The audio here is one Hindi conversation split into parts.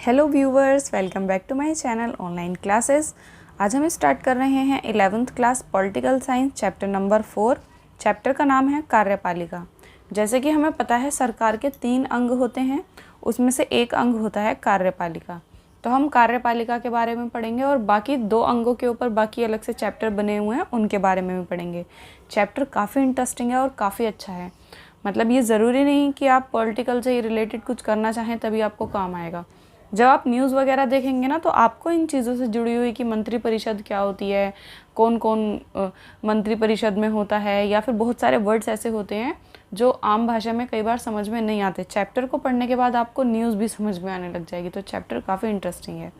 Hello viewers, welcome back to my channel online classes. आज हम स्टार्ट कर रहे हैं 11th class political science chapter number 4। Chapter का नाम है कार्यपालिका। जैसे कि हमें पता है सरकार के 3 अंग होते हैं, उसमें से एक अंग होता है कार्यपालिका। तो हम कार्यपालिका के बारे में पढ़ेंगे और बाकी 2 अंगों के ऊपर बाकी अलग से चैप्टर बने हुए हैं, उनके बारे में भी पढ़ेंगे। चैप्टर काफ़ी इंटरेस्टिंग है और काफ़ी अच्छा है। मतलब ये ज़रूरी नहीं कि आप पॉलिटिकल से ही रिलेटेड कुछ करना चाहें तभी आपको काम आएगा। जब आप न्यूज़ वगैरह देखेंगे ना, तो आपको इन चीज़ों से जुड़ी हुई कि मंत्री परिषद क्या होती है, कौन कौन मंत्री परिषद में होता है, या फिर बहुत सारे वर्ड्स ऐसे होते हैं जो आम भाषा में कई बार समझ में नहीं आते। चैप्टर को पढ़ने के बाद आपको न्यूज़ भी समझ में आने लग जाएगी। तो चैप्टर काफ़ी इंटरेस्टिंग है।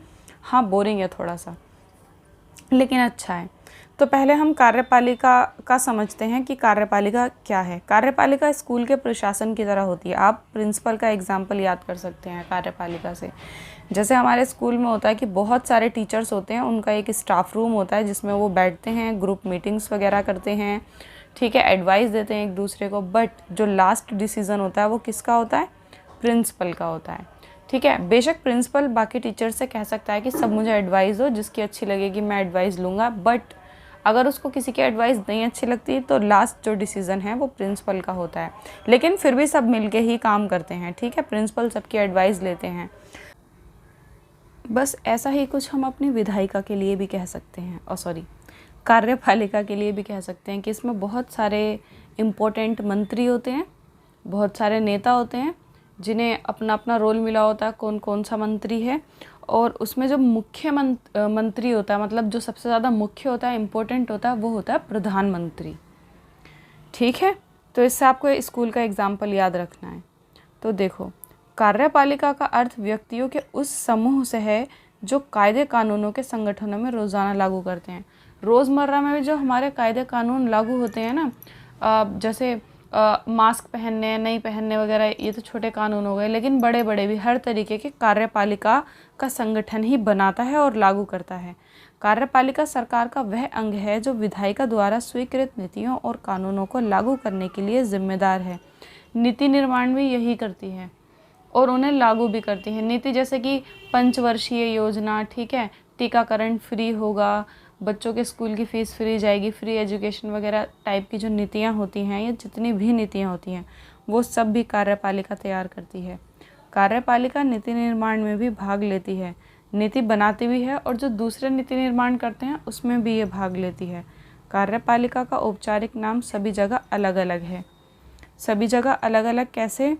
हाँ, बोरिंग है थोड़ा सा, लेकिन अच्छा है। तो पहले हम कार्यपालिका का समझते हैं कि कार्यपालिका क्या है। कार्यपालिका स्कूल के प्रशासन की तरह होती है। आप प्रिंसिपल का एग्जाम्पल याद कर सकते हैं कार्यपालिका से। जैसे हमारे स्कूल में होता है कि बहुत सारे टीचर्स होते हैं, उनका एक स्टाफ रूम होता है जिसमें वो बैठते हैं, ग्रुप मीटिंग्स वगैरह करते हैं, ठीक है, एडवाइस देते हैं एक दूसरे को। बट जो लास्ट डिसीज़न होता है वो किसका होता है? प्रिंसिपल का होता है। ठीक है, बेशक प्रिंसिपल बाकी टीचर से कह सकता है कि सब मुझे एडवाइस दो, जिसकी अच्छी लगेगी मैं एडवाइस लूँगा। बट अगर उसको किसी की एडवाइस नहीं अच्छी लगती तो लास्ट जो डिसीज़न है वो प्रिंसिपल का होता है। लेकिन फिर भी सब मिलके ही काम करते हैं। ठीक है, प्रिंसिपल सबकी एडवाइस लेते हैं। बस ऐसा ही कुछ हम अपनी विधायिका के लिए भी कह सकते हैं, कार्यपालिका के लिए भी कह सकते हैं कि इसमें बहुत सारे इम्पोर्टेंट मंत्री होते हैं, बहुत सारे नेता होते हैं जिन्हें अपना अपना रोल मिला होता है, कौन कौन सा मंत्री है। और उसमें जो मुख्य मंत्री होता है, मतलब जो सबसे ज़्यादा मुख्य होता है, इम्पोर्टेंट होता है, वो होता है प्रधानमंत्री। ठीक है, तो इससे आपको स्कूल का एग्जाम्पल याद रखना है। तो देखो, कार्यपालिका का अर्थ व्यक्तियों के उस समूह से है जो कायदे कानूनों के संगठनों में रोज़ाना लागू करते हैं। रोज़मर्रा में भी जो हमारे कायदे कानून लागू होते हैं ना, जैसे मास्क पहनने नहीं पहनने वगैरह, ये तो छोटे कानून हो गए, लेकिन बड़े बड़े भी हर तरीके के कार्यपालिका का संगठन ही बनाता है और लागू करता है। कार्यपालिका सरकार का वह अंग है जो विधायिका द्वारा स्वीकृत नीतियों और कानूनों को लागू करने के लिए जिम्मेदार है। नीति निर्माण भी यही करती है और उन्हें लागू भी करती है। नीति जैसे कि पंचवर्षीय योजना, ठीक है, टीकाकरण फ्री होगा, बच्चों के स्कूल की फ़ीस फ्री जाएगी, फ्री एजुकेशन वगैरह टाइप की जो नीतियाँ होती हैं, या जितनी भी नीतियाँ होती हैं, वो सब भी कार्यपालिका तैयार करती है। कार्यपालिका नीति निर्माण में भी भाग लेती है, नीति बनाती भी है, और जो दूसरे नीति निर्माण करते हैं उसमें भी ये भाग लेती है। कार्यपालिका का औपचारिक नाम सभी जगह अलग अलग है। सभी जगह अलग अलग कैसे?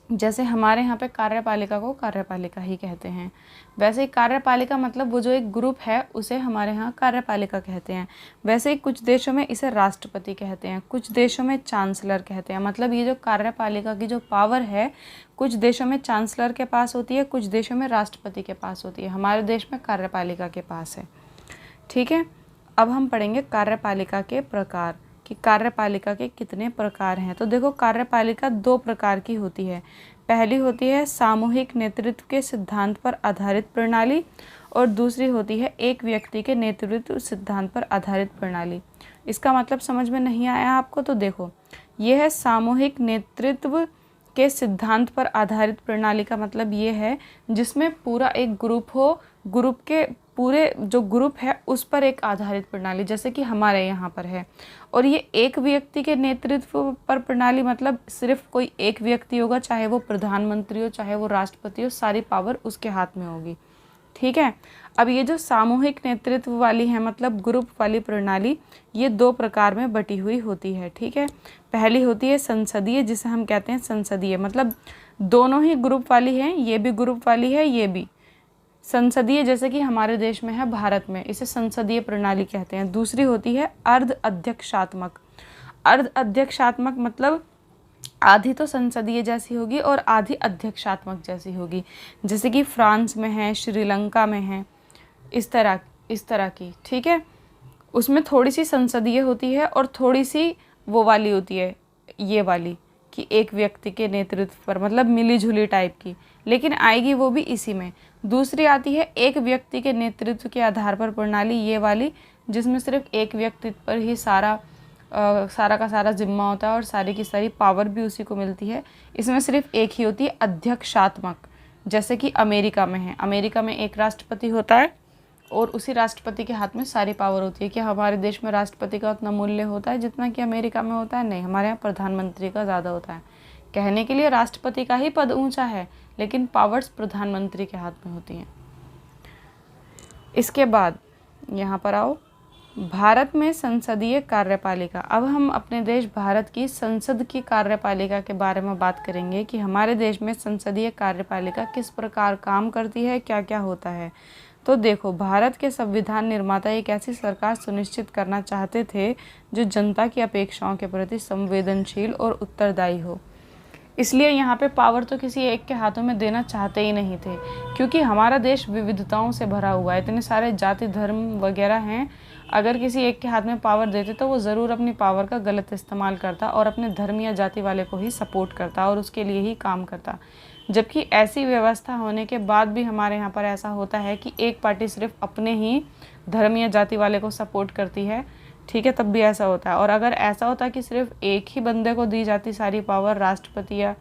जैसे हमारे यहाँ पे कार्यपालिका को कार्यपालिका ही कहते हैं, वैसे ही कार्यपालिका मतलब वो जो एक ग्रुप है उसे हमारे यहाँ कार्यपालिका कहते हैं। वैसे ही कुछ देशों में इसे राष्ट्रपति कहते हैं, कुछ देशों में चांसलर कहते हैं। मतलब ये जो कार्यपालिका की जो पावर है, कुछ देशों में चांसलर के पास होती है, कुछ देशों में राष्ट्रपति के पास होती है। हमारे देश में कार्यपालिका के पास है। ठीक है, अब हम पढ़ेंगे कार्यपालिका के प्रकार कि कार्यपालिका के कितने प्रकार हैं। तो देखो, कार्यपालिका 2 प्रकार की होती है। पहली होती है सामूहिक नेतृत्व के सिद्धांत पर आधारित प्रणाली, और दूसरी होती है एक व्यक्ति के नेतृत्व सिद्धांत पर आधारित प्रणाली। इसका मतलब समझ में नहीं आया आपको? तो देखो, ये है सामूहिक नेतृत्व के सिद्धांत पर आधारित प्रणाली का मतलब ये है जिसमें पूरा एक ग्रुप हो, ग्रुप के पूरे जो ग्रुप है उस पर एक आधारित प्रणाली, जैसे कि हमारे यहाँ पर है। और ये एक व्यक्ति के नेतृत्व पर प्रणाली मतलब सिर्फ कोई एक व्यक्ति होगा, चाहे वो प्रधानमंत्री हो, चाहे वो राष्ट्रपति हो, सारी पावर उसके हाथ में होगी। ठीक है, अब ये जो सामूहिक नेतृत्व वाली है, मतलब ग्रुप वाली प्रणाली, ये 2 प्रकार में बटी हुई होती है। ठीक है, पहली होती है संसदीय, जिसे हम कहते हैं संसदीय, मतलब दोनों ही ग्रुप वाली है, ये भी ग्रुप वाली है, ये भी संसदीय, जैसे कि हमारे देश में है भारत में, इसे संसदीय प्रणाली कहते हैं। दूसरी होती है अर्ध अध्यक्षात्मक। अर्ध अध्यक्षात्मक मतलब आधी तो संसदीय जैसी होगी और आधी अध्यक्षात्मक जैसी होगी, जैसे कि फ्रांस में है, श्रीलंका में है, इस तरह की। ठीक है, उसमें थोड़ी सी संसदीय होती है और थोड़ी सी वो वाली होती है, ये वाली, कि एक व्यक्ति के नेतृत्व पर, मतलब मिली जुली टाइप की, लेकिन आएगी वो भी इसी में। दूसरी आती है एक व्यक्ति के नेतृत्व के आधार पर प्रणाली, ये वाली, जिसमें सिर्फ एक व्यक्ति पर ही सारा का सारा जिम्मा होता है और सारी की सारी पावर भी उसी को मिलती है। इसमें सिर्फ एक ही होती है, अध्यक्षात्मक। जैसे कि अमेरिका में है, अमेरिका में एक राष्ट्रपति होता है और उसी राष्ट्रपति के हाथ में सारी पावर होती है। कि हमारे देश में राष्ट्रपति का उतना मूल्य होता है जितना कि अमेरिका में होता है? नहीं, हमारे यहाँ प्रधानमंत्री का ज़्यादा होता है। कहने के लिए राष्ट्रपति का ही पद ऊंचा है, लेकिन पावर्स प्रधानमंत्री के हाथ में होती हैं। इसके बाद यहाँ पर आओ, भारत में संसदीय कार्यपालिका। अब हम अपने देश भारत की संसद की कार्यपालिका के बारे में बात करेंगे कि हमारे देश में संसदीय कार्यपालिका किस प्रकार काम करती है, क्या क्या होता है। तो देखो, भारत के संविधान निर्माता एक ऐसी सरकार सुनिश्चित करना चाहते थे जो जनता की अपेक्षाओं के प्रति संवेदनशील और उत्तरदायी हो। इसलिए यहाँ पे पावर तो किसी एक के हाथों में देना चाहते ही नहीं थे, क्योंकि हमारा देश विविधताओं से भरा हुआ है, इतने सारे जाति धर्म वगैरह हैं। अगर किसी एक के हाथ में पावर देते तो वो ज़रूर अपनी पावर का गलत इस्तेमाल करता और अपने धर्म या जाति वाले को ही सपोर्ट करता और उसके लिए ही काम करता। जबकि ऐसी व्यवस्था होने के बाद भी हमारे यहाँ पर ऐसा होता है कि एक पार्टी सिर्फ अपने ही धर्म या जाति वाले को सपोर्ट करती है, ठीक है, तब भी ऐसा होता है। और अगर ऐसा होता कि सिर्फ एक ही बंदे को दी जाती सारी पावर, राष्ट्रपति या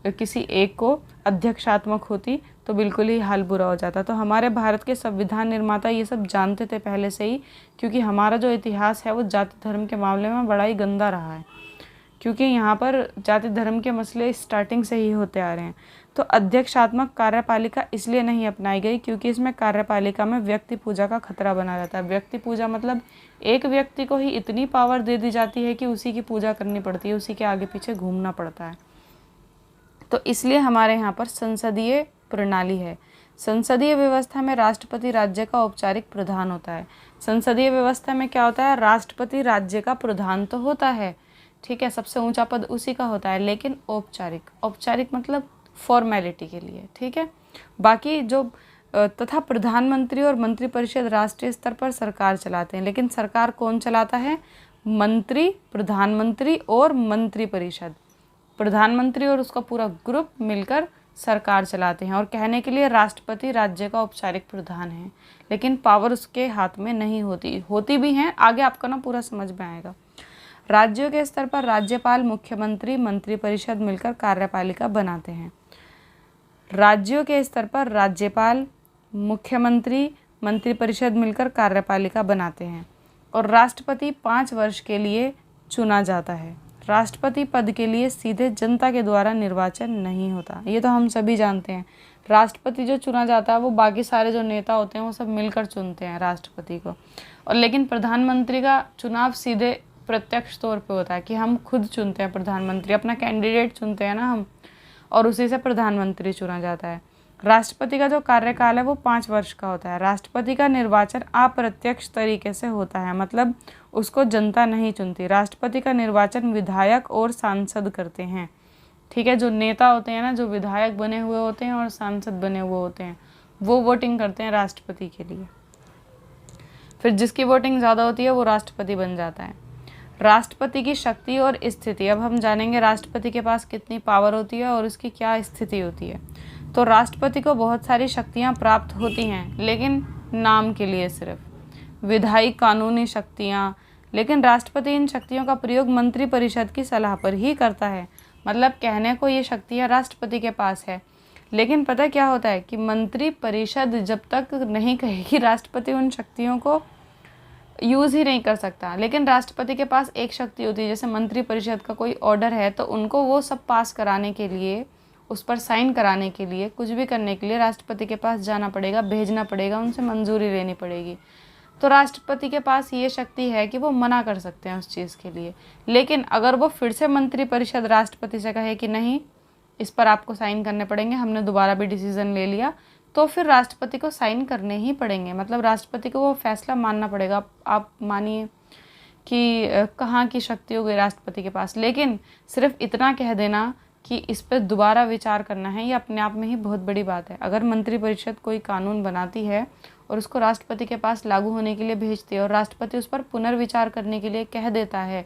किसी एक को अध्यक्षात्मक होती, तो बिल्कुल ही हाल बुरा हो जाता। तो हमारे भारत के संविधान निर्माता ये सब जानते थे पहले से ही, क्योंकि हमारा जो इतिहास है वो जाति धर्म के मामले में बड़ा ही गंदा रहा है, क्योंकि यहाँ पर जाति धर्म के मसले स्टार्टिंग से ही होते आ रहे हैं। तो अध्यक्षात्मक कार्यपालिका इसलिए नहीं अपनाई गई क्योंकि इसमें कार्यपालिका में व्यक्ति पूजा का खतरा बना रहता है। व्यक्ति पूजा मतलब एक व्यक्ति को ही इतनी पावर दे दी जाती है कि उसी की पूजा करनी पड़ती है, उसी के आगे पीछे घूमना पड़ता है। तो इसलिए हमारे यहाँ पर संसदीय प्रणाली है। संसदीय व्यवस्था में राष्ट्रपति राज्य का औपचारिक प्रधान होता है। संसदीय व्यवस्था में क्या होता है? राष्ट्रपति राज्य का प्रधान तो होता है, ठीक है, सबसे ऊंचा पद उसी का होता है, लेकिन औपचारिक, औपचारिक मतलब फॉर्मेलिटी के लिए, ठीक है। बाकी जो तथा प्रधानमंत्री और मंत्रिपरिषद राष्ट्रीय स्तर पर सरकार चलाते हैं, लेकिन सरकार कौन चलाता है? मंत्री, प्रधानमंत्री और मंत्रिपरिषद। प्रधानमंत्री और उसका पूरा ग्रुप मिलकर सरकार चलाते हैं। और कहने के लिए राष्ट्रपति राज्य का औपचारिक प्रधान है, लेकिन पावर उसके हाथ में नहीं होती, होती भी हैं, आगे आपको ना पूरा समझ में आएगा। राज्यों के स्तर पर राज्यपाल, मुख्यमंत्री, मंत्रिपरिषद मिलकर कार्यपालिका बनाते हैं। राज्यों के स्तर पर राज्यपाल, मुख्यमंत्री, मंत्रिपरिषद मिलकर कार्यपालिका बनाते हैं। और राष्ट्रपति 5 वर्ष के लिए चुना जाता है। राष्ट्रपति पद के लिए सीधे जनता के द्वारा निर्वाचन नहीं होता, ये तो हम सभी जानते हैं। राष्ट्रपति जो चुना जाता है वो बाकी सारे जो नेता होते हैं वो सब मिलकर चुनते हैं राष्ट्रपति को। और लेकिन प्रधानमंत्री का चुनाव सीधे प्रत्यक्ष तौर पे होता है कि हम खुद चुनते हैं प्रधानमंत्री, अपना कैंडिडेट चुनते हैं ना हम, और उसी से प्रधानमंत्री चुना जाता है। राष्ट्रपति का जो कार्यकाल है वो 5 वर्ष का होता है। राष्ट्रपति का निर्वाचन अप्रत्यक्ष तरीके से होता है, मतलब उसको जनता नहीं चुनती। राष्ट्रपति का निर्वाचन विधायक और सांसद करते हैं, ठीक है। जो नेता होते हैं ना, जो विधायक बने हुए होते हैं और सांसद बने हुए होते हैं, वो वोटिंग करते हैं राष्ट्रपति के लिए। फिर जिसकी वोटिंग ज़्यादा होती है वो राष्ट्रपति बन जाता है। राष्ट्रपति की शक्ति और स्थिति, अब हम जानेंगे राष्ट्रपति के पास कितनी पावर होती है और उसकी क्या स्थिति होती है। तो राष्ट्रपति को बहुत सारी शक्तियां प्राप्त होती हैं, लेकिन नाम के लिए सिर्फ विधायी कानूनी शक्तियां, लेकिन राष्ट्रपति इन शक्तियों का प्रयोग मंत्रिपरिषद की सलाह पर ही करता है। मतलब कहने को ये शक्तियां राष्ट्रपति के पास है, लेकिन पता क्या होता है कि मंत्रिपरिषद जब तक नहीं कहेगी राष्ट्रपति उन शक्तियों को यूज़ ही नहीं कर सकता। लेकिन राष्ट्रपति के पास एक शक्ति होती है, जैसे मंत्रिपरिषद का कोई ऑर्डर है तो उनको वो सब पास कराने के लिए, उस पर साइन कराने के लिए, कुछ भी करने के लिए राष्ट्रपति के पास जाना पड़ेगा, भेजना पड़ेगा, उनसे मंजूरी लेनी पड़ेगी। तो राष्ट्रपति के पास ये शक्ति है कि वो मना कर सकते हैं उस चीज़ के लिए। लेकिन अगर वो फिर से मंत्रिपरिषद राष्ट्रपति से कहे कि नहीं, इस पर आपको साइन करने पड़ेंगे, हमने दोबारा भी डिसीज़न ले लिया, तो फिर राष्ट्रपति को साइन करने ही पड़ेंगे। मतलब राष्ट्रपति को वो फैसला मानना पड़ेगा। आप मानिए कि कहाँ की शक्ति हो गई राष्ट्रपति के पास, लेकिन सिर्फ इतना कह देना कि इस पर दोबारा विचार करना है, ये अपने आप में ही बहुत बड़ी बात है। अगर मंत्रिपरिषद कोई कानून बनाती है और उसको राष्ट्रपति के पास लागू होने के लिए भेजती है और राष्ट्रपति उस पर पुनर्विचार करने के लिए कह देता है,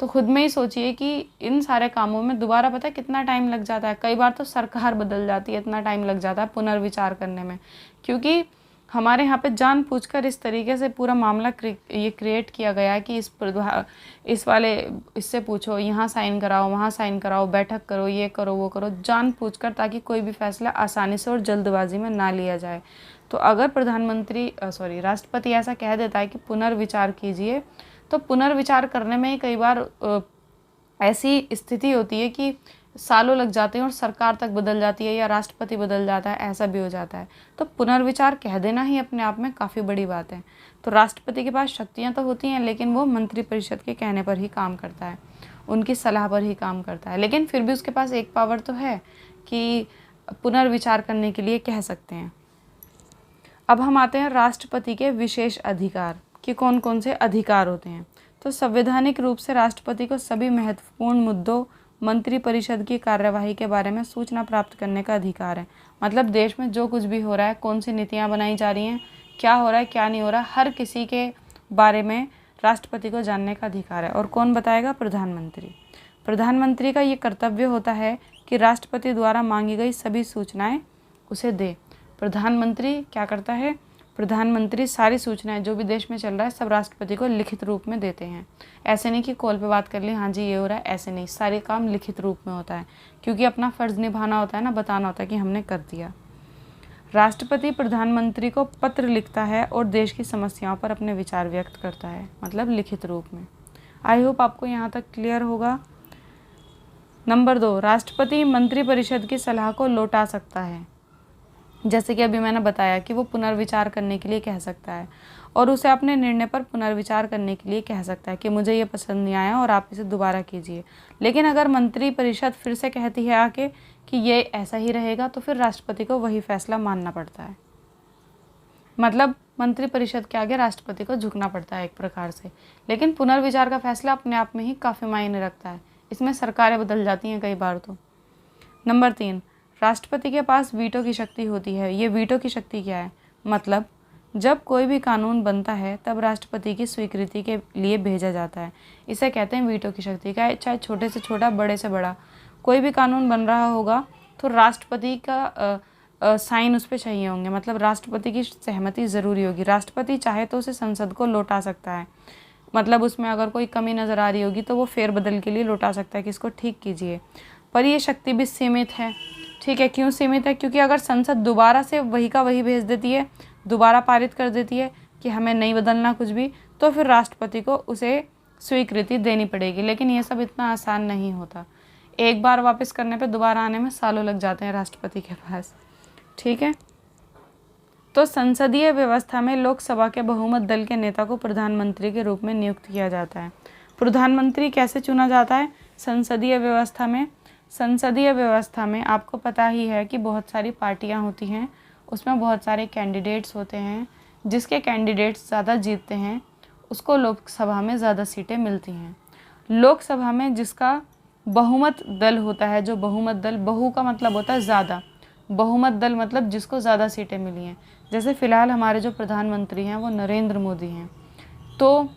तो खुद में ही सोचिए कि इन सारे कामों में दोबारा पता है कितना टाइम लग जाता है। कई बार तो सरकार बदल जाती है, इतना टाइम लग जाता है पुनर्विचार करने में, क्योंकि हमारे यहाँ पे जानबूझकर इस तरीके से पूरा मामला ये क्रिएट किया गया है कि इस वाले इससे पूछो, यहाँ साइन कराओ, वहाँ साइन कराओ, बैठक करो, ये करो, वो करो, जानबूझकर, ताकि कोई भी फैसला आसानी से और जल्दबाजी में ना लिया जाए। तो अगर राष्ट्रपति ऐसा कह देता है कि पुनर्विचार कीजिए, तो पुनर्विचार करने में कई बार ऐसी स्थिति होती है कि सालों लग जाते हैं और सरकार तक बदल जाती है या राष्ट्रपति बदल जाता है, ऐसा भी हो जाता है। तो पुनर्विचार कह देना ही अपने आप में काफ़ी बड़ी बात है। तो राष्ट्रपति के पास शक्तियाँ तो होती हैं, लेकिन वो मंत्रिपरिषद के कहने पर ही काम करता है, उनकी सलाह पर ही काम करता है। लेकिन फिर भी उसके पास एक पावर तो है कि पुनर्विचार करने के लिए कह सकते हैं। अब हम आते हैं राष्ट्रपति के विशेष अधिकार कि कौन कौन से अधिकार होते हैं। तो संवैधानिक रूप से राष्ट्रपति को सभी महत्वपूर्ण मुद्दों, मंत्रिपरिषद की कार्यवाही के बारे में सूचना प्राप्त करने का अधिकार है। मतलब देश में जो कुछ भी हो रहा है, कौन सी नीतियाँ बनाई जा रही हैं, क्या हो रहा है, क्या नहीं हो रहा, हर किसी के बारे में राष्ट्रपति को जानने का अधिकार है। और कौन बताएगा? प्रधानमंत्री। प्रधानमंत्री का ये कर्तव्य होता है कि राष्ट्रपति द्वारा मांगी गई सभी सूचनाएं उसे दे। प्रधानमंत्री क्या करता है? प्रधानमंत्री सारी सूचनाएं जो भी देश में चल रहा है सब राष्ट्रपति को लिखित रूप में देते हैं। ऐसे नहीं कि कॉल पे बात कर ली, हाँ जी ये हो रहा है, ऐसे नहीं, सारे काम लिखित रूप में होता है, क्योंकि अपना फ़र्ज़ निभाना होता है ना, बताना होता है कि हमने कर दिया। राष्ट्रपति प्रधानमंत्री को पत्र लिखता है और देश की समस्याओं पर अपने विचार व्यक्त करता है, मतलब लिखित रूप में। आई होप आपको यहाँ तक क्लियर होगा। नंबर 2, राष्ट्रपति मंत्रिपरिषद की सलाह को लौटा सकता है। जैसे कि अभी मैंने बताया कि वो पुनर्विचार करने के लिए कह सकता है और उसे अपने निर्णय पर पुनर्विचार करने के लिए कह सकता है कि मुझे ये पसंद नहीं आया और आप इसे दोबारा कीजिए। लेकिन अगर मंत्रिपरिषद फिर से कहती है आके कि ये ऐसा ही रहेगा, तो फिर राष्ट्रपति को वही फैसला मानना पड़ता है। मतलब मंत्रिपरिषद के आगे राष्ट्रपति को झुकना पड़ता है एक प्रकार से। लेकिन पुनर्विचार का फैसला अपने आप में ही काफ़ी मायने रखता है, इसमें सरकारें बदल जाती हैं कई बार तो। नंबर 3, राष्ट्रपति के पास वीटो की शक्ति होती है। ये वीटो की शक्ति क्या है? मतलब जब कोई भी कानून बनता है तब राष्ट्रपति की स्वीकृति के लिए भेजा जाता है, इसे कहते हैं वीटो की शक्ति का। चाहे छोटे से छोटा, बड़े से बड़ा कोई भी कानून बन रहा होगा तो राष्ट्रपति का साइन उस पर चाहिए होंगे, मतलब राष्ट्रपति की सहमति ज़रूरी होगी। राष्ट्रपति चाहे तो उसे संसद को लौटा सकता है, मतलब उसमें अगर कोई कमी नज़र आ रही होगी तो वो फेरबदल के लिए लौटा सकता है कि इसको ठीक कीजिए। पर ये शक्ति भी सीमित है। ठीक है, क्यों सीमित है? क्योंकि अगर संसद दोबारा से वही का वही भेज देती है, दोबारा पारित कर देती है कि हमें नहीं बदलना कुछ भी, तो फिर राष्ट्रपति को उसे स्वीकृति देनी पड़ेगी। लेकिन ये सब इतना आसान नहीं होता, एक बार वापस करने पे दोबारा आने में सालों लग जाते हैं राष्ट्रपति के पास। ठीक है, तो संसदीय व्यवस्था में लोकसभा के बहुमत दल के नेता को प्रधानमंत्री के रूप में नियुक्त किया जाता है। प्रधानमंत्री कैसे चुना जाता है संसदीय व्यवस्था में? संसदीय व्यवस्था में आपको पता ही है कि बहुत सारी पार्टियां होती हैं, उसमें बहुत सारे कैंडिडेट्स होते हैं। जिसके कैंडिडेट्स ज़्यादा जीतते हैं उसको लोकसभा में ज़्यादा सीटें मिलती हैं। लोकसभा में जिसका बहुमत दल होता है, जो बहुमत दल, बहु का मतलब होता है ज़्यादा, बहुमत दल मतलब जिसको ज़्यादा सीटें मिली हैं। जैसे फ़िलहाल हमारे जो प्रधानमंत्री हैं वो नरेंद्र मोदी हैं, तो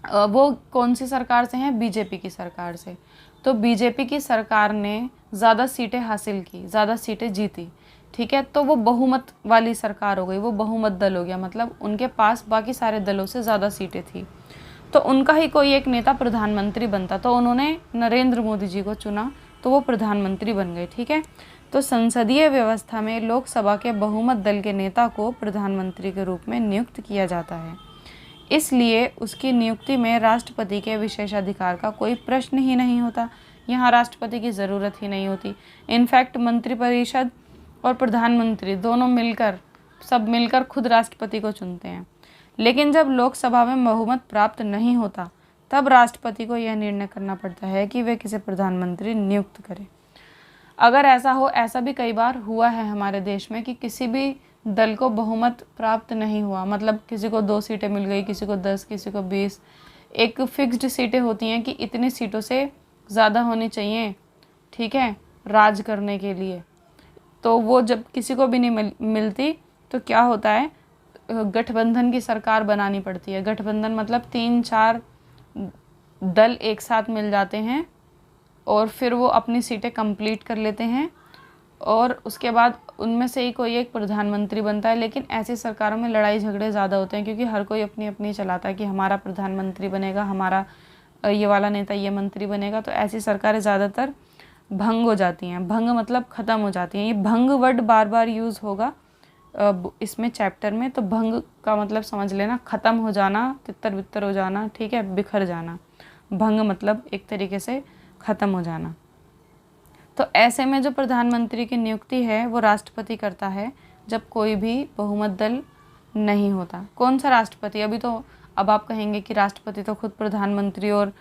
वो कौन सी सरकार से हैं? बीजेपी की सरकार से। तो बीजेपी की सरकार ने ज़्यादा सीटें हासिल की, ज़्यादा सीटें जीती। ठीक है, तो वो बहुमत वाली सरकार हो गई, वो बहुमत दल हो गया, मतलब उनके पास बाकी सारे दलों से ज़्यादा सीटें थी। तो उनका ही कोई एक नेता प्रधानमंत्री बनता, तो उन्होंने नरेंद्र मोदी जी को चुना, तो वो प्रधानमंत्री बन गए। ठीक है, तो संसदीय व्यवस्था में लोकसभा के बहुमत दल के नेता को प्रधानमंत्री के रूप में नियुक्त किया जाता है। इसलिए उसकी नियुक्ति में राष्ट्रपति के विशेषाधिकार का कोई प्रश्न ही नहीं होता। यहाँ राष्ट्रपति की ज़रूरत ही नहीं होती। इनफैक्ट मंत्रिपरिषद और प्रधानमंत्री दोनों मिलकर खुद राष्ट्रपति को चुनते हैं। लेकिन जब लोकसभा में बहुमत प्राप्त नहीं होता तब राष्ट्रपति को यह निर्णय करना पड़ता है कि वे किसे प्रधानमंत्री नियुक्त करें। अगर ऐसा हो, ऐसा भी कई बार हुआ है हमारे देश में कि किसी भी दल को बहुमत प्राप्त नहीं हुआ, मतलब किसी को 2 सीटें मिल गई, किसी को 10, किसी को 20। एक फिक्स्ड सीटें होती हैं कि इतनी सीटों से ज़्यादा होनी चाहिए, ठीक है, राज करने के लिए। तो वो जब किसी को भी नहीं मिलती तो क्या होता है, गठबंधन की सरकार बनानी पड़ती है। गठबंधन मतलब 3-4 दल एक साथ मिल जाते हैं और फिर वो अपनी सीटें कंप्लीट कर लेते हैं और उसके बाद उनमें से ही कोई एक प्रधानमंत्री बनता है। लेकिन ऐसी सरकारों में लड़ाई झगड़े ज़्यादा होते हैं, क्योंकि हर कोई अपनी अपनी चलाता है कि हमारा प्रधानमंत्री बनेगा, हमारा ये वाला नेता ये मंत्री बनेगा। तो ऐसी सरकारें ज़्यादातर भंग हो जाती हैं। भंग मतलब ख़त्म हो जाती हैं। ये भंग वर्ड बार बार यूज़ होगा इसमें चैप्टर में। तो भंग का मतलब समझ लेना, ख़त्म हो जाना, तितर बितर हो जाना, ठीक है, बिखर जाना। भंग मतलब एक तरीके से ख़त्म हो जाना। तो ऐसे में जो प्रधानमंत्री की नियुक्ति है वो राष्ट्रपति करता है, जब कोई भी बहुमत दल नहीं होता। कौन सा राष्ट्रपति? अभी तो अब आप कहेंगे कि राष्ट्रपति तो खुद प्रधानमंत्री और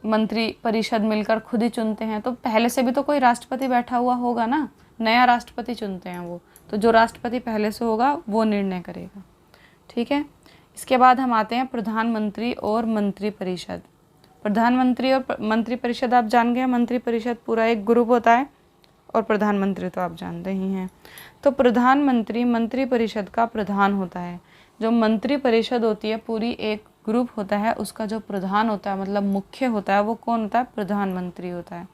मंत्री परिषद मिलकर खुद ही चुनते हैं। तो पहले से भी तो कोई राष्ट्रपति बैठा हुआ होगा ना, नया राष्ट्रपति चुनते हैं वो। तो जो राष्ट्रपति पहले से होगा वो निर्णय करेगा, ठीक है। इसके बाद हम आते हैं प्रधानमंत्री और मंत्री परिषद। प्रधानमंत्री और मंत्री परिषद आप जान गए। मंत्री परिषद पूरा एक ग्रुप होता है और प्रधानमंत्री तो आप जानते ही हैं। तो प्रधानमंत्री मंत्री परिषद का प्रधान होता है। जो मंत्री परिषद होती है पूरी एक ग्रुप होता है, उसका जो प्रधान होता है मतलब मुख्य होता है, वो कौन होता है? प्रधानमंत्री होता है।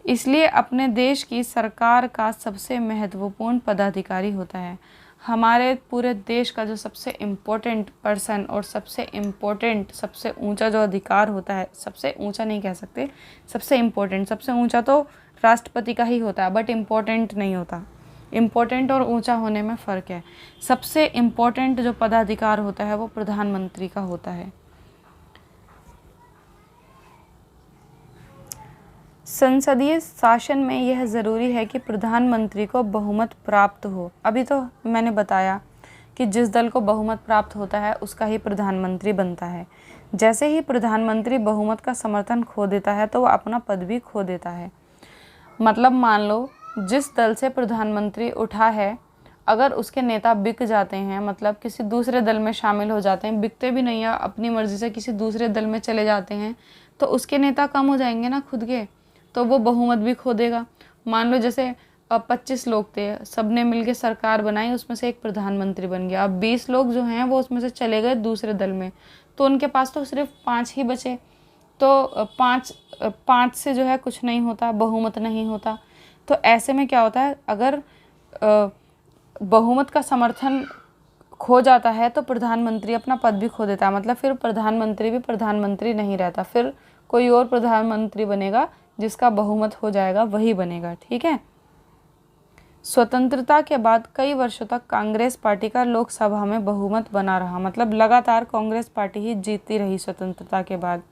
इसलिए अपने देश की सरकार का सबसे महत्वपूर्ण पदाधिकारी होता है। हमारे पूरे देश का जो सबसे इम्पोर्टेंट पर्सन और सबसे इम्पोर्टेंट सबसे ऊंचा जो अधिकार होता है, सबसे ऊंचा नहीं कह सकते, सबसे इम्पोर्टेंट, सबसे ऊंचा तो राष्ट्रपति का ही होता है, बट इम्पोर्टेंट नहीं होता। इम्पोर्टेंट और ऊंचा होने में फ़र्क है। सबसे इम्पोर्टेंट जो पदाधिकार होता है वो प्रधानमंत्री का होता है। संसदीय शासन में यह ज़रूरी है कि प्रधानमंत्री को बहुमत प्राप्त हो। अभी तो मैंने बताया कि जिस दल को बहुमत प्राप्त होता है उसका ही प्रधानमंत्री बनता है। जैसे ही प्रधानमंत्री बहुमत का समर्थन खो देता है तो वह अपना पद भी खो देता है। मतलब मान लो जिस दल से प्रधानमंत्री उठा है, अगर उसके नेता बिक जाते हैं, मतलब किसी दूसरे दल में शामिल हो जाते हैं, बिकते भी नहीं है, अपनी मर्ज़ी से किसी दूसरे दल में चले जाते हैं, तो उसके नेता कम हो जाएंगे ना खुद के, तो वो बहुमत भी खो देगा। मान लो जैसे 25 लोग थे, सब ने मिलकर सरकार बनाई, उसमें से एक प्रधानमंत्री बन गया। अब 20 लोग जो हैं वो उसमें से चले गए दूसरे दल में, तो उनके पास तो सिर्फ 5 ही बचे। तो 5 से जो है कुछ नहीं होता, बहुमत नहीं होता। तो ऐसे में क्या होता है, अगर बहुमत का समर्थन खो जाता है तो प्रधानमंत्री अपना पद भी खो देता है। मतलब फिर प्रधानमंत्री भी प्रधानमंत्री नहीं रहता, फिर कोई और प्रधानमंत्री बनेगा, जिसका बहुमत हो जाएगा वही बनेगा, ठीक है। स्वतंत्रता के बाद कई वर्षों तक कांग्रेस पार्टी का लोकसभा में बहुमत बना रहा। मतलब लगातार कांग्रेस पार्टी ही जीतती रही स्वतंत्रता के बाद,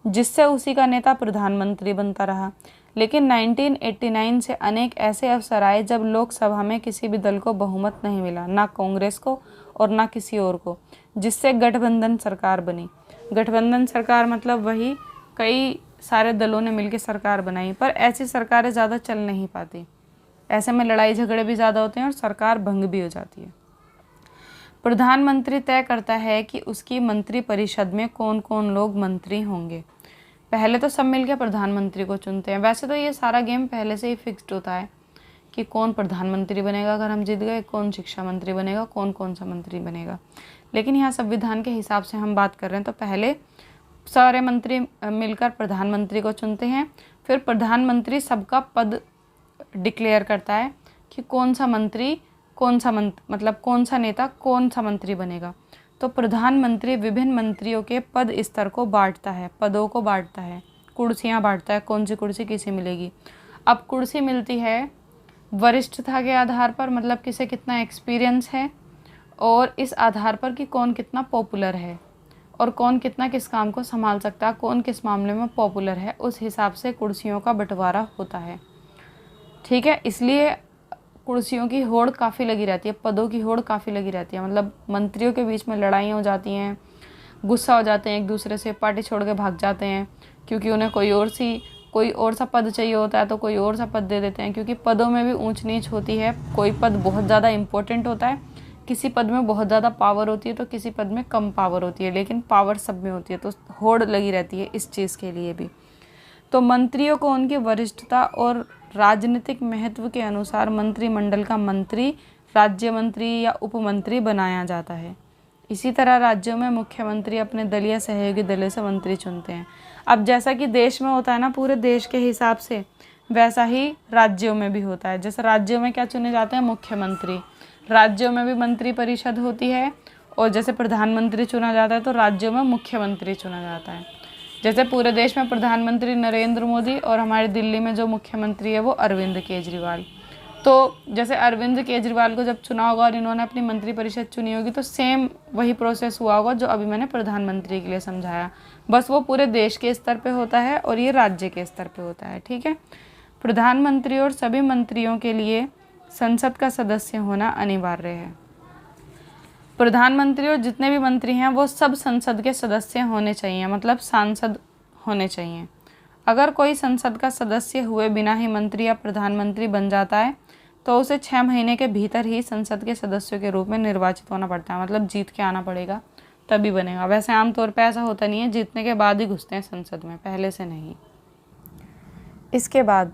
जिससे उसी का नेता प्रधानमंत्री बनता रहा। लेकिन 1989 से अनेक ऐसे अवसर आए जब लोकसभा में किसी भी दल को बहुमत नहीं मिला, ना कांग्रेस को और ना किसी और को, जिससे गठबंधन सरकार बनी। गठबंधन सरकार मतलब वही कई सारे दलों ने मिलकर सरकार बनाई, पर ऐसी सरकारें ज़्यादा चल नहीं पाती। ऐसे में लड़ाई झगड़े भी ज़्यादा होते हैं और सरकार भंग भी हो जाती है। प्रधानमंत्री तय करता है कि उसकी मंत्री परिषद में कौन कौन लोग मंत्री होंगे। पहले तो सब मिलकर प्रधानमंत्री को चुनते हैं। वैसे तो ये सारा गेम पहले से ही फिक्स्ड होता है कि कौन प्रधानमंत्री बनेगा अगर हम जीत गए, कौन शिक्षा मंत्री बनेगा, कौन कौन सा मंत्री बनेगा। लेकिन यहाँ संविधान के हिसाब से हम बात कर रहे हैं, तो पहले सारे मंत्री मिलकर प्रधानमंत्री को चुनते हैं, फिर प्रधानमंत्री सबका पद डिक्लेयर करता है कि कौन सा मंत्री मतलब कौन सा नेता कौन सा मंत्री बनेगा। तो प्रधानमंत्री विभिन्न मंत्रियों के पद स्तर को बांटता है, पदों को बांटता है, कुर्सियां बांटता है, कौन सी कुर्सी किसे मिलेगी। अब कुर्सी मिलती है वरिष्ठता के आधार पर, मतलब किसे कितना एक्सपीरियंस है, और इस आधार पर कि कौन कितना पॉपुलर है और कौन कितना किस काम को संभाल सकता है, कौन किस मामले में पॉपुलर है, उस हिसाब से कुर्सियों का बंटवारा होता है, ठीक है। इसलिए कुर्सियों की होड़ काफ़ी लगी रहती है, पदों की होड़ काफ़ी लगी रहती है। मतलब मंत्रियों के बीच में लड़ाइयाँ हो जाती हैं, गुस्सा हो जाते हैं एक दूसरे से, पार्टी छोड़ के भाग जाते हैं, क्योंकि उन्हें कोई और सा पद चाहिए होता है तो कोई और सा पद दे देते हैं। क्योंकि पदों में भी ऊंच नीच होती है, कोई पद बहुत ज़्यादा इम्पोर्टेंट होता है, किसी पद में बहुत ज़्यादा पावर होती है तो किसी पद में कम पावर होती है, लेकिन पावर सब में होती है। तो होड़ लगी रहती है इस चीज़ के लिए भी। तो मंत्रियों को उनकी वरिष्ठता और राजनीतिक महत्व के अनुसार मंत्रिमंडल का मंत्री, राज्य मंत्री या उपमंत्री बनाया जाता है। इसी तरह राज्यों में मुख्यमंत्री अपने दलीय सहयोगी दलों से मंत्री चुनते हैं। अब जैसा कि देश में होता है ना, पूरे देश के हिसाब से वैसा ही राज्यों में भी होता है। जैसे राज्यों में क्या चुने जाते हैं, मुख्यमंत्री। राज्यों में भी मंत्री परिषद होती है, और जैसे प्रधानमंत्री चुना जाता है तो राज्यों में मुख्यमंत्री चुना जाता है। जैसे पूरे देश में प्रधानमंत्री नरेंद्र मोदी, और हमारे दिल्ली में जो मुख्यमंत्री है वो अरविंद केजरीवाल। तो जैसे अरविंद केजरीवाल को जब चुना होगा और इन्होंने अपनी मंत्री परिषद चुनी होगी, तो सेम वही प्रोसेस हुआ होगा जो अभी मैंने प्रधानमंत्री के लिए समझाया, बस वो पूरे देश के स्तर पे होता है और ये राज्य के स्तर पे होता है। ठीक है। प्रधानमंत्री और सभी मंत्रियों के लिए संसद का सदस्य होना अनिवार्य है। प्रधानमंत्री और जितने भी मंत्री हैं वो सब संसद के सदस्य होने चाहिए, मतलब सांसद होने चाहिए। अगर कोई संसद का सदस्य हुए बिना ही मंत्री या प्रधानमंत्री बन जाता है तो उसे 6 महीने के भीतर ही संसद के सदस्यों के रूप में निर्वाचित होना पड़ता है, मतलब जीत के आना पड़ेगा तभी बनेगा। वैसे आमतौर पे ऐसा होता नहीं है, जीतने के बाद ही घुसते हैं संसद में, पहले से नहीं। इसके बाद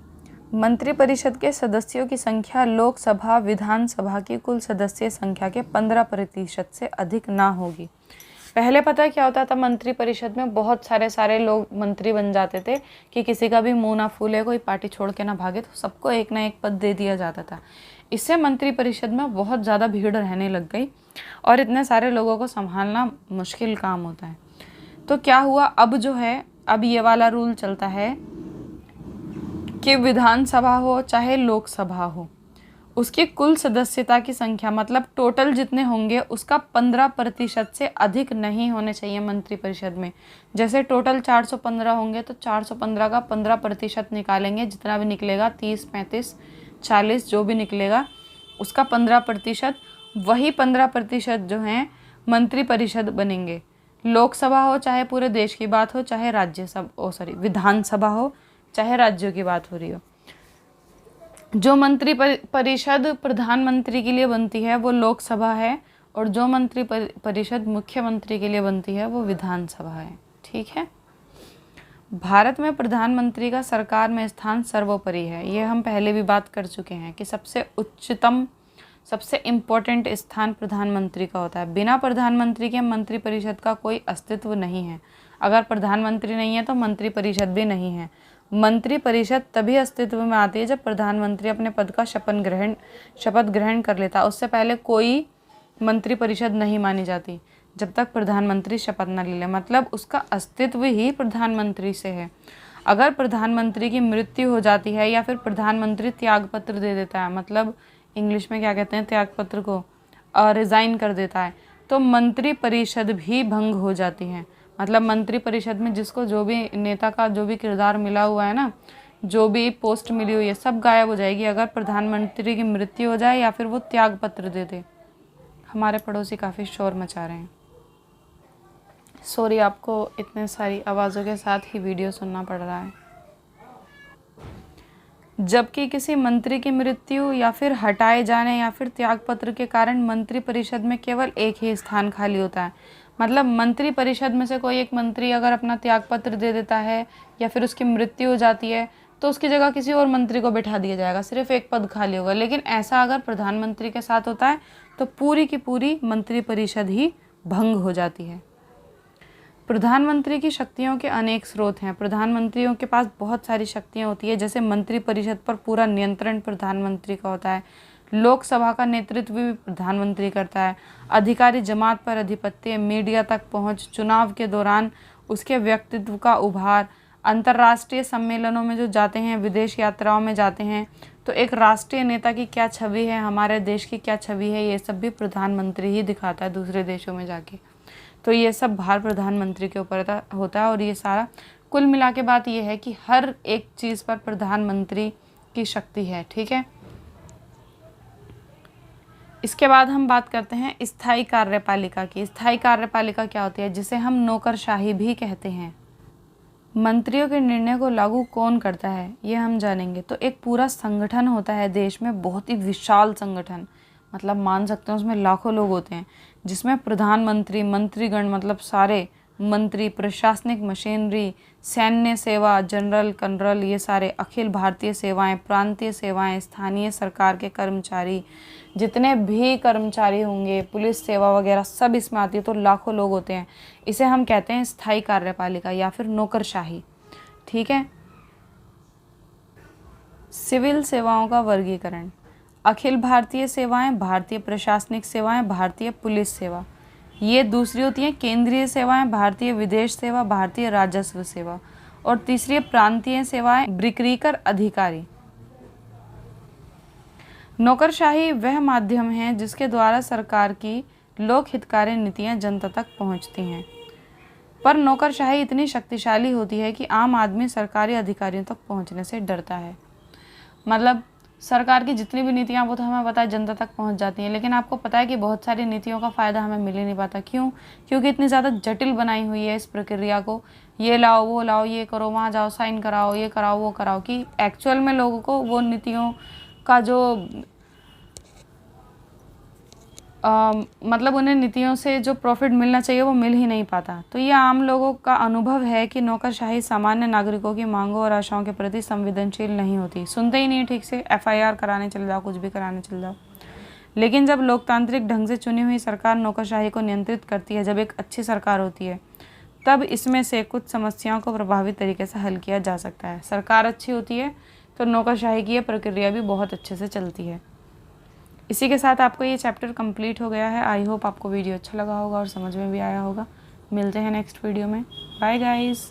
मंत्रिपरिषद के सदस्यों की संख्या लोकसभा विधानसभा की कुल सदस्य संख्या के 15% से अधिक ना होगी। पहले पता है क्या होता था, मंत्रिपरिषद में बहुत सारे लोग मंत्री बन जाते थे कि किसी का भी मुंह ना फूले, कोई पार्टी छोड़ के ना भागे, तो सबको एक ना एक पद दे दिया जाता था। इससे मंत्रिपरिषद में बहुत ज़्यादा भीड़ रहने लग गई और इतने सारे लोगों को संभालना मुश्किल काम होता है। तो क्या हुआ, अब जो है, अब ये वाला रूल चलता है कि विधानसभा हो चाहे लोकसभा हो, उसकी कुल सदस्यता की संख्या, मतलब टोटल जितने होंगे उसका 15% से अधिक नहीं होने चाहिए मंत्रिपरिषद में। जैसे टोटल 415 होंगे तो 415 का 15% निकालेंगे, जितना भी निकलेगा 30, 35, 40 जो भी निकलेगा उसका 15%, वही 15% जो हैं मंत्रिपरिषद बनेंगे। लोकसभा हो चाहे पूरे देश की बात हो, चाहे विधानसभा हो चाहे राज्यों की बात हो रही हो। जो मंत्री परिषद प्रधानमंत्री के लिए बनती है वो लोकसभा है, और जो मंत्री परिषद मुख्यमंत्री के लिए बनती है वो विधानसभा है। ठीक है। भारत में प्रधानमंत्री का सरकार में स्थान सर्वोपरि है। ये हम पहले भी बात कर चुके हैं कि सबसे उच्चतम, सबसे इम्पोर्टेंट स्थान प्रधानमंत्री का होता है। बिना प्रधानमंत्री के मंत्रिपरिषद का कोई अस्तित्व नहीं है। अगर प्रधानमंत्री नहीं है तो मंत्रिपरिषद भी नहीं है। मंत्रिपरिषद तभी अस्तित्व में आती है जब प्रधानमंत्री अपने पद का शपथ ग्रहण कर लेता। उससे पहले कोई मंत्रिपरिषद नहीं मानी जाती जब तक प्रधानमंत्री शपथ न ले ले, मतलब उसका अस्तित्व ही प्रधानमंत्री से है। अगर प्रधानमंत्री की मृत्यु हो जाती है या फिर प्रधानमंत्री त्यागपत्र दे देता है, मतलब इंग्लिश में क्या कहते हैं त्यागपत्र को, रिज़ाइन कर देता है, तो मंत्रिपरिषद भी भंग हो जाती है। मतलब मंत्रिपरिषद में जिसको जो भी नेता का जो भी किरदार मिला हुआ है ना, जो भी पोस्ट मिली हुई है, सब गायब हो जाएगी अगर प्रधानमंत्री की मृत्यु हो जाए या फिर वो त्यागपत्र दे दे। हमारे पड़ोसी काफ़ी शोर मचा रहे हैं, सॉरी, आपको इतने सारी आवाज़ों के साथ ही वीडियो सुनना पड़ रहा है। जबकि किसी मंत्री की मृत्यु या फिर हटाए जाने या फिर त्यागपत्र के कारण मंत्रिपरिषद में केवल एक ही स्थान खाली होता है। मतलब मंत्रिपरिषद में से कोई एक मंत्री अगर अपना त्यागपत्र दे देता है या फिर उसकी मृत्यु हो जाती है तो उसकी जगह किसी और मंत्री को बैठा दिया जाएगा, सिर्फ एक पद खाली होगा। लेकिन ऐसा अगर प्रधानमंत्री के साथ होता है तो पूरी की पूरी मंत्रिपरिषद ही भंग हो जाती है। प्रधानमंत्री की शक्तियों के अनेक स्रोत हैं। प्रधानमंत्रियों के पास बहुत सारी शक्तियां होती है, जैसे मंत्रिपरिषद पर पूरा नियंत्रण प्रधानमंत्री का होता है, लोकसभा का नेतृत्व भी प्रधानमंत्री करता है, अधिकारी जमात पर अधिपत्य, मीडिया तक पहुंच, चुनाव के दौरान उसके व्यक्तित्व का उभार, अंतर्राष्ट्रीय सम्मेलनों में जो जाते हैं, विदेश यात्राओं में जाते हैं, तो एक राष्ट्रीय नेता की क्या छवि है, हमारे देश की क्या छवि है, ये सब भी प्रधानमंत्री ही दिखाता है दूसरे देशों में जाके। तो ये सब भार प्रधानमंत्री के ऊपर होता है। और ये सारा कुल मिला के बात ये है कि हर एक चीज़ पर प्रधानमंत्री की शक्ति है। ठीक है। इसके बाद हम बात करते हैं स्थायी कार्यपालिका की। स्थायी कार्यपालिका क्या होती है, जिसे हम नौकरशाही भी कहते हैं। मंत्रियों के निर्णय को लागू कौन करता है ये हम जानेंगे। तो एक पूरा संगठन होता है देश में, बहुत ही विशाल संगठन, मतलब मान सकते हैं उसमें लाखों लोग होते हैं, जिसमें प्रधानमंत्री, मंत्रीगण मतलब सारे मंत्री, प्रशासनिक मशीनरी, सैन्य सेवा, जनरल कर्नल, ये सारे, अखिल भारतीय सेवाएं, प्रांतीय सेवाएं, स्थानीय सरकार के कर्मचारी, जितने भी कर्मचारी होंगे, पुलिस सेवा वगैरह सब इसमें आती है। तो लाखों लोग होते हैं। इसे हम कहते हैं स्थायी कार्यपालिका या फिर नौकरशाही। ठीक है। सिविल सेवाओं का वर्गीकरण, अखिल भारतीय सेवाएं, भारतीय प्रशासनिक सेवाएं, भारतीय पुलिस सेवा। ये दूसरी होती हैं केंद्रीय सेवाएं, भारतीय विदेश सेवा, भारतीय राजस्व सेवा। और तीसरी है प्रांतीय सेवाएं, ब्रिकरीकर अधिकारी। नौकरशाही वह माध्यम है जिसके द्वारा सरकार की लोक हितकारी नीतियां जनता तक पहुंचती हैं, पर नौकरशाही इतनी शक्तिशाली होती है कि आम आदमी सरकारी अधिकारियों तक पहुंचने से डरता है। मतलब सरकार की जितनी भी नीतियां वो तो हमें पता है जनता तक पहुंच जाती हैं, लेकिन आपको पता है कि बहुत सारी नीतियों का फ़ायदा हमें मिल ही नहीं पाता। क्यों? क्योंकि इतनी ज़्यादा जटिल बनाई हुई है इस प्रक्रिया को, ये लाओ वो लाओ, ये करो, वहाँ जाओ, साइन कराओ, ये कराओ वो कराओ, कि एक्चुअल में लोगों को वो नीतियों का जो मतलब उन्हें नीतियों से जो प्रॉफिट मिलना चाहिए वो मिल ही नहीं पाता। तो ये आम लोगों का अनुभव है कि नौकरशाही सामान्य नागरिकों की मांगों और आशाओं के प्रति संवेदनशील नहीं होती, सुनते ही नहीं ठीक से, FIR कराने चले जाओ, कुछ भी कराने चले जाओ। लेकिन जब लोकतांत्रिक ढंग से चुनी हुई सरकार नौकरशाही को नियंत्रित करती है, जब एक अच्छी सरकार होती है, तब इसमें से कुछ समस्याओं को प्रभावी तरीके से हल किया जा सकता है। सरकार अच्छी होती है तो नौकरशाही की ये प्रक्रिया भी बहुत अच्छे से चलती है। इसी के साथ आपको ये चैप्टर कंप्लीट हो गया है। आई होप आपको वीडियो अच्छा लगा होगा और समझ में भी आया होगा। मिलते हैं नेक्स्ट वीडियो में। Bye guys.